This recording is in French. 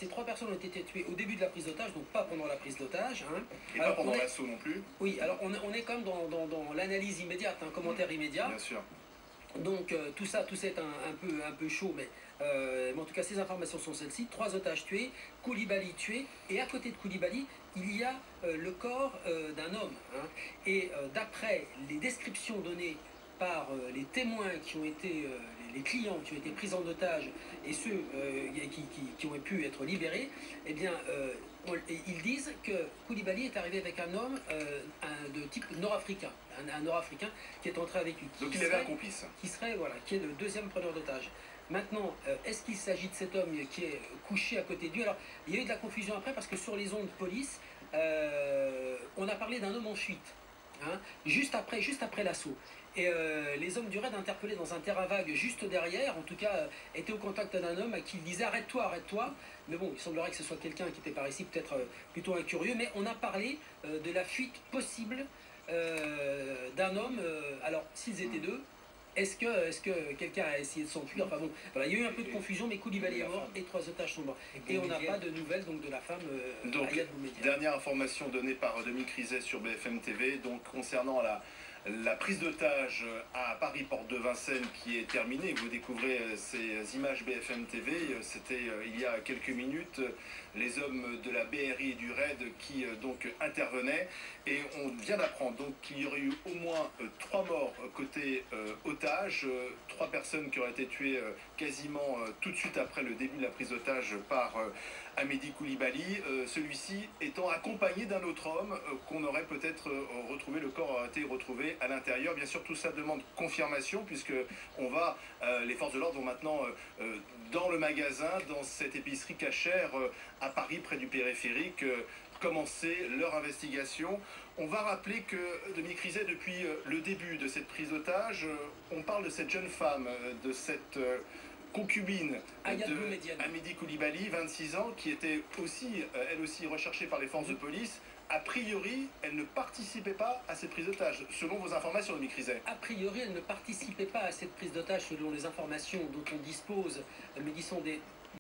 ces 3 personnes ont été tuées au début de la prise d'otage, donc pas pendant la prise d'otage. Hein. Et alors, pas pendant l'assaut non plus. Oui, alors on est quand même dans l'analyse immédiate, un commentaire immédiat. Bien sûr. Donc tout ça est un peu chaud, mais en tout cas ces informations sont celles-ci. 3 otages tués, Koulibaly tué, et à côté de Koulibaly, il y a le corps d'un homme. Hein. Et d'après les descriptions données par les témoins qui ont été, les clients qui ont été pris en otage et ceux qui ont pu être libérés, eh bien, ils disent que Koulibaly est arrivé avec un homme de type nord-africain, un nord-africain qui est entré avec lui. Donc il avait un complice. Qui est le deuxième preneur d'otage. Maintenant, est-ce qu'il s'agit de cet homme qui est couché à côté de lui? Alors, il y a eu de la confusion après parce que sur les ondes de police, on a parlé d'un homme en fuite, hein, juste après l'assaut. Et les hommes du raid interpellés dans un terrain vague juste derrière, en tout cas, étaient au contact d'un homme à qui il disait arrête-toi, arrête-toi. Mais bon, il semblerait que ce soit quelqu'un qui était par ici, peut-être plutôt incurieux. Mais on a parlé de la fuite possible d'un homme. Alors, s'ils étaient deux, est-ce que quelqu'un a essayé de s'enfuir? Enfin bon, voilà, il y a eu un peu de confusion, mais Koulibaly est mort et 3 otages sont morts. Et on n'a pas de nouvelles donc de la femme Ayad Boumédia. Dernière information donnée par Dominique Rizet sur BFM TV, donc concernant la prise d'otage à Paris, porte de Vincennes, qui est terminée. Vous découvrez ces images BFM TV. C'était il y a quelques minutes les hommes de la BRI et du RAID qui donc intervenaient. Et on vient d'apprendre donc qu'il y aurait eu au moins 3 morts côté otage, 3 personnes qui auraient été tuées quasiment tout de suite après le début de la prise d'otage par Amédi Koulibaly, celui-ci étant accompagné d'un autre homme qu'on aurait peut-être retrouvé, le corps aurait été retrouvé à l'intérieur. Bien sûr, tout ça demande confirmation puisque les forces de l'ordre vont maintenant dans le magasin, dans cette épicerie cachère à Paris, près du périphérique, commencer leur investigation. On va rappeler que, Dominique Rizet, depuis le début de cette prise d'otage, on parle de cette jeune femme, de cette concubine de Amédi Koulibaly, 26 ans, qui était aussi, elle aussi, recherchée par les forces de police. A priori, elle ne participait pas à cette prise d'otage, selon vos informations, Dominique Rizet. A priori, elle ne participait pas à cette prise d'otage, selon les informations dont on dispose, mais qui sont des